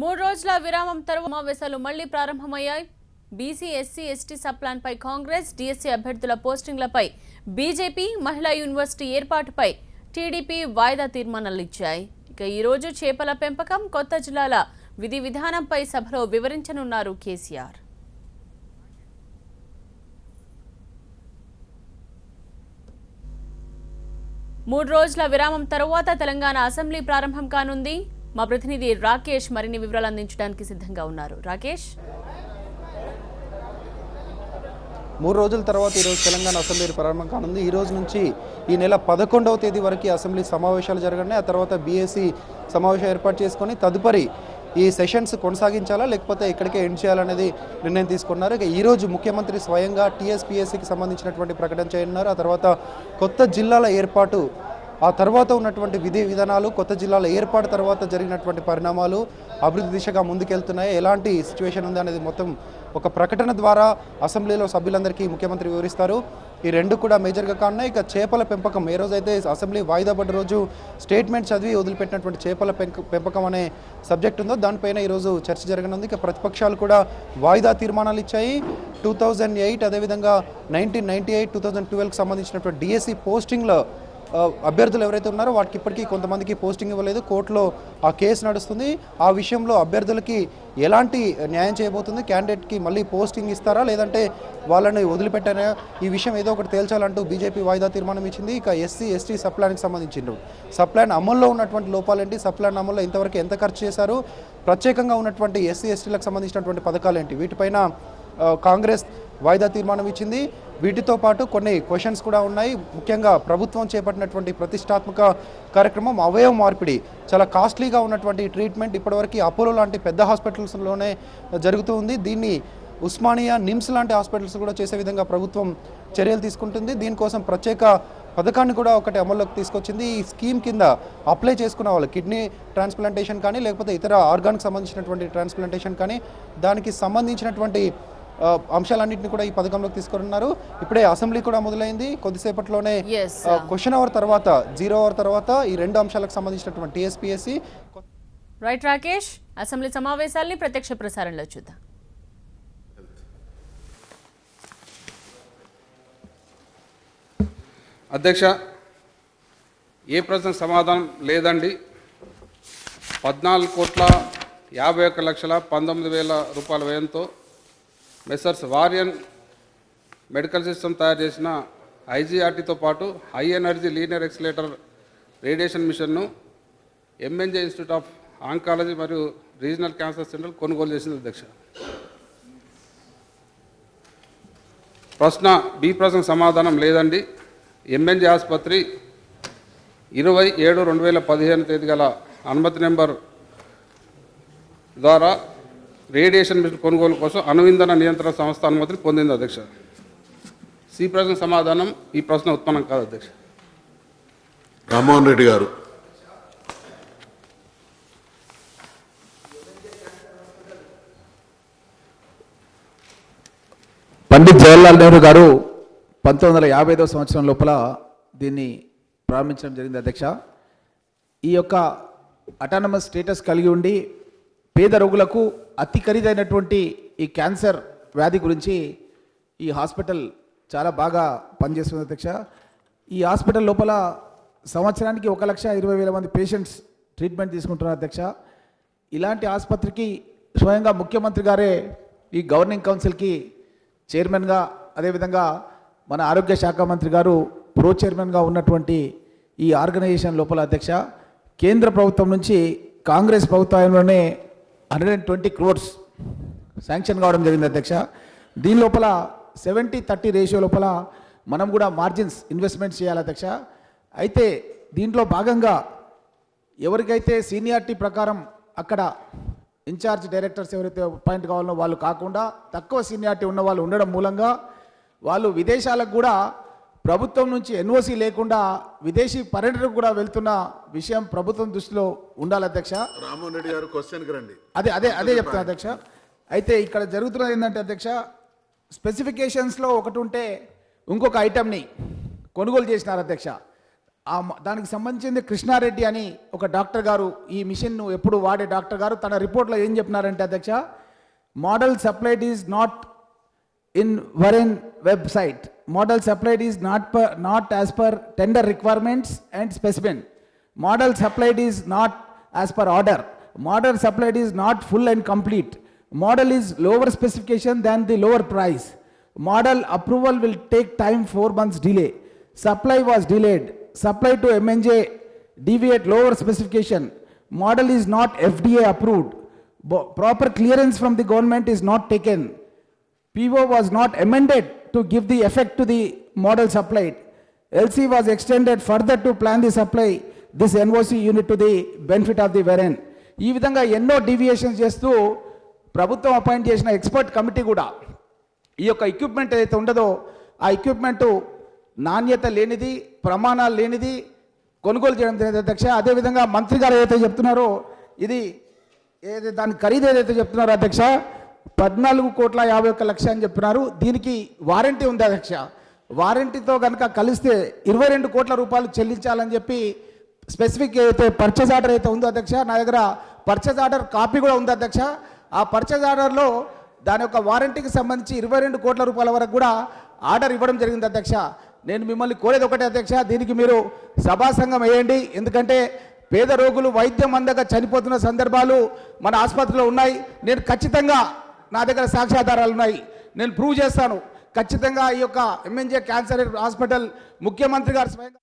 3 రోజుల విరామం తర్వాత సమావేశాలు మళ్లీ ప్రారంభమయ్యాయి. BC SC ST sub plan పై కాంగ్రెస్, డీఎస్సీ అభ్యర్థుల పోస్టింగ్లపై బీజేపీ, మహిళా యూనివర్సిటీ ఏర్పాటుపై టీడీపీ వాయిదా తీర్మానాలు ఇచ్చాయి. ఇక ఈ రోజు చేపల పెంపకం, కొత్త జిల్లాల విధి విధానంపై సభలో వివరించనున్నారు కేసీఆర్. మూడు రోజుల విరామం తర్వాత తెలంగాణ అసెంబ్లీ ప్రారంభం కానుంది. మా ప్రతినిధి రాకేష్ మరిన్ని వివరాలు అందించడానికి సిద్ధంగా ఉన్నారు. రాకేష్, 3 రోజుల తర్వాత ఈరోజు తెలంగాణ అసెంబ్లీ ప్రారంభం కానుంది. ఈ రోజు నుంచి ఈ నెల 11వ తేదీ వరకు అసెంబ్లీ సమావేశాలు జరగనున్నాయి. ఆ తర్వాత బీఎస్సీ సమావేశం ఏర్పాటు చేసుకొని తదుపరి ఈ సెషన్స్ కొనసాగించాలా లేకపోతే ఇక్కడికే ఎండ్ చేయాలనేది నిర్ణయం తీసుకున్నారు. ఇక ఈరోజు ముఖ్యమంత్రి స్వయంగా టీఎస్పీఎస్సీకి సంబంధించినటువంటి ప్రకటన చేయనున్నారు. ఆ తర్వాత కొత్త జిల్లాల ఏర్పాటు, ఆ తర్వాత ఉన్నటువంటి విధి విధానాలు, కొత్త జిల్లాల ఏర్పాటు తర్వాత జరిగినటువంటి పరిణామాలు అభివృద్ధి దిశగా ముందుకెళ్తున్నాయి, ఎలాంటి సిచ్యువేషన్ ఉంది అనేది మొత్తం ఒక ప్రకటన ద్వారా అసెంబ్లీలో సభ్యులందరికీ ముఖ్యమంత్రి వివరిస్తారు. ఈ రెండు కూడా మేజర్గా కానున్నాయి. ఇక చేపల పెంపకం, ఏ రోజైతే అసెంబ్లీ వాయిదా పడ్డ రోజు స్టేట్మెంట్ చదివి వదిలిపెట్టినటువంటి చేపల పెంపకం అనే సబ్జెక్ట్ ఉందో దానిపైన ఈరోజు చర్చ జరగనుంది. ఇక ప్రతిపక్షాలు కూడా వాయిదా తీర్మానాలు ఇచ్చాయి. 2008 అదేవిధంగా 1998, 2012కి సంబంధించినటువంటి డిఎస్సి పోస్టింగ్లో అభ్యర్థులు ఎవరైతే ఉన్నారో వాటికి ఇప్పటికీ కొంతమందికి పోస్టింగ్ ఇవ్వలేదు. కోర్టులో ఆ కేసు నడుస్తుంది. ఆ విషయంలో అభ్యర్థులకి ఎలాంటి న్యాయం చేయబోతుంది, క్యాండిడేట్కి మళ్ళీ పోస్టింగ్ ఇస్తారా లేదంటే వాళ్ళని వదిలిపెట్టారా, ఈ విషయం ఏదో ఒకటి తేల్చాలంటూ బీజేపీ వాయిదా తీర్మానం ఇచ్చింది. ఇక ఎస్సీ ఎస్టీ సబ్ ప్లాన్కి సంబంధించిండ్రు, సబ్ ప్లాన్ అమల్లో ఉన్నటువంటి లోపాలేంటి, సబ్ ప్లాన్ అమల్లో ఇంతవరకు ఎంత ఖర్చు చేశారు, ప్రత్యేకంగా ఉన్నటువంటి ఎస్సీ ఎస్టీలకు సంబంధించినటువంటి పథకాలు ఏంటి, వీటిపైన కాంగ్రెస్ వాయిదా తీర్మానం ఇచ్చింది. వీటితో పాటు కొన్ని క్వశ్చన్స్ కూడా ఉన్నాయి. ముఖ్యంగా ప్రభుత్వం చేపట్టినటువంటి ప్రతిష్టాత్మక కార్యక్రమం అవయవ మార్పిడి, చాలా కాస్ట్లీగా ఉన్నటువంటి ట్రీట్మెంట్ ఇప్పటివరకు అపోలో లాంటి పెద్ద హాస్పిటల్స్లోనే జరుగుతూ ఉంది. దీన్ని ఉస్మానియా, నిమ్స్ లాంటి హాస్పిటల్స్ కూడా చేసే విధంగా ప్రభుత్వం చర్యలు తీసుకుంటుంది. దీనికోసం ప్రత్యేక పథకాన్ని కూడా ఒకటి అమల్లోకి తీసుకొచ్చింది. ఈ స్కీమ్ కింద అప్లై చేసుకున్న వాళ్ళు కిడ్నీ ట్రాన్స్ప్లాంటేషన్ కానీ లేకపోతే ఇతర ఆర్గాన్కి సంబంధించినటువంటి ట్రాన్స్ప్లాంటేషన్ కానీ దానికి సంబంధించినటువంటి అంశాలన్నింటినీ కూడా ఈ పథకంలోకి తీసుకున్నారు. ఇప్పుడే అసెంబ్లీ కూడా మొదలైంది. కొద్దిసేపట్లోనే క్వశ్చన్ అవర్ తర్వాత, 0 అవర్ తర్వాత ఈ రెండు అంశాలకు సంబంధించినటువంటి టీఎస్పీఎస్సీ. రైట్ రాకేష్, అసెంబ్లీ సమావేశాల్ని ప్రత్యక్ష ప్రసారంలో చూద్దాం. అధ్యక్ష, ఏ ప్రశ్నకు సమాధానం లేదండి. 14,51,19,000 రూపాయల వ్యయంతో మెసర్స్ వారియన్ మెడికల్ సిస్టమ్ తయారు చేసిన ఐజీఆర్టీతో పాటు high energy linear accelerator radiation మిషన్ను ఎంఎన్జే ఇన్స్టిట్యూట్ ఆఫ్ ఆంకాలజీ మరియు రీజనల్ క్యాన్సర్ సెంటర్ కొనుగోలు చేసింది. అధ్యక్ష, ప్రశ్నకు సమాధానం లేదండి. ఎంఎన్జే ఆసుపత్రి 27/2015 తేదీ గల అనుమతి నెంబర్ ద్వారా రేడియేషన్ మిషన్ కొనుగోలు కోసం అణువింధన నియంత్రణ సంస్థ అనుమతిని పొందింది. అధ్యక్ష, సి ప్రశ్నకు సమాధానం ఈ ప్రశ్న ఉత్పన్నం కాదు. అధ్యక్ష, రామ్మోహన్ రెడ్డి గారు. పండిత్ జవహర్లాల్ నెహ్రూ గారు 1955వ సంవత్సరం లోపల దీన్ని ప్రారంభించడం జరిగింది. అధ్యక్ష, ఈ యొక్క అటానమస్ స్టేటస్ కలిగి ఉండి పేద రోగులకు అతి ఖరీదైనటువంటి ఈ క్యాన్సర్ వ్యాధి గురించి ఈ హాస్పిటల్ చాలా బాగా పనిచేస్తుంది. అధ్యక్ష, ఈ హాస్పిటల్ లోపల సంవత్సరానికి 1,20,000 మంది పేషెంట్స్ ట్రీట్మెంట్ తీసుకుంటున్నారు. అధ్యక్ష, ఇలాంటి ఆసుపత్రికి స్వయంగా ముఖ్యమంత్రి గారే ఈ గవర్నింగ్ కౌన్సిల్కి చైర్మన్గా, అదేవిధంగా మన ఆరోగ్య శాఖ మంత్రి గారు ప్రో చైర్మన్గా ఉన్నటువంటి ఈ ఆర్గనైజేషన్ లోపల అధ్యక్ష, కేంద్ర ప్రభుత్వం నుంచి కాంగ్రెస్ ప్రభుత్వంలోనే 120 crores శాంక్షన్ కావడం జరిగింది. అధ్యక్ష, దీని లోపల 70-30 రేషియో లోపల మనం కూడా మార్జిన్స్ ఇన్వెస్ట్మెంట్స్ చేయాలి. అధ్యక్ష, అయితే దీంట్లో భాగంగా ఎవరికైతే సీనియారిటీ ప్రకారం అక్కడ ఇన్ఛార్జ్ డైరెక్టర్స్ ఎవరైతే అపాయింట్ కావాలో వాళ్ళు కాకుండా తక్కువ సీనియారిటీ ఉన్న వాళ్ళు ఉండడం మూలంగా వాళ్ళు విదేశాలకు కూడా ప్రభుత్వం నుంచి ఎన్ఓసి లేకుండా విదేశీ పర్యటనకు కూడా వెళ్తున్న విషయం ప్రభుత్వం దృష్టిలో ఉండాలి. అధ్యక్ష, రామ్మోహన్ రెడ్డి గారు క్వశ్చన్కి రండి. అదే చెప్తాను. అధ్యక్ష, అయితే ఇక్కడ జరుగుతున్నది ఏంటంటే అధ్యక్ష, స్పెసిఫికేషన్స్లో ఒకటి ఉంటే ఇంకొక ఐటమ్ని కొనుగోలు చేసినారు. అధ్యక్ష, దానికి సంబంధించింది కృష్ణారెడ్డి అని ఒక డాక్టర్ గారు, ఈ మిషన్ను ఎప్పుడు వాడే డాక్టర్ గారు తన రిపోర్ట్లో ఏం చెప్పినారంటే అధ్యక్ష, model supplied is not in వరెన్ website, model supplied is not as per tender requirements and specimen, model supplied is not as per order, model supplied is not full and complete, model is lower specification than the lower price, model approval will take time 4 months delay, supply was delayed, supply to MNJ deviate lower specification, model is not FDA approved, proper clearance from the government is not taken, PO was not amended to give the effect to the model supplied, LC was extended further to plan the supply this NOC unit to the benefit of the variant. ఈ విధంగా ఎన్నో deviations చేస్తూ ప్రభుత్వం appoint చేసిన expert committee కూడా ఈ యొక్క equipment ఏదైతే ఉండదో ఆ ఎక్విప్మెంట్ నాణ్యత లేనిది, ప్రమాణాలు లేనిది కొనుగోలు చేయడం జరిగింది అధ్యక్ష. అదేవిధంగా మంత్రి గారు ఏదైతే చెప్తున్నారో ఇది దాని ఖరీదు ఏదైతే చెప్తున్నారో అధ్యక్ష 14,51,00,000 అని చెప్తున్నారు. దీనికి వారంటీ ఉంది అధ్యక్ష. వారంటీతో కనుక కలిస్తే 22 కోట్ల రూపాయలు చెల్లించాలని చెప్పి స్పెసిఫిక్ ఏదైతే పర్చేజ్ ఆర్డర్ అయితే ఉందో అధ్యక్ష, నా దగ్గర పర్చేజ్ ఆర్డర్ కాపీ కూడా ఉంది అధ్యక్ష. ఆ పర్చేజ్ ఆర్డర్లో దాని యొక్క వారంటీకి సంబంధించి 22 కోట్ల రూపాయల వరకు కూడా ఆర్డర్ ఇవ్వడం జరిగింది అధ్యక్ష. నేను మిమ్మల్ని కోరేది ఒకటే అధ్యక్ష, దీనికి మీరు సభాసంగం వేయండి. ఎందుకంటే పేద రోగులు వైద్యం అందక చనిపోతున్న సందర్భాలు మన ఆసుపత్రిలో ఉన్నాయి. నేను ఖచ్చితంగా నా దగ్గర సాక్ష్యాధారాలు ఉన్నాయి, నేను ప్రూవ్ చేస్తాను. ఖచ్చితంగా ఈ యొక్క MNJ క్యాన్సర్ హాస్పిటల్ ముఖ్యమంత్రి గారు స్వయంగా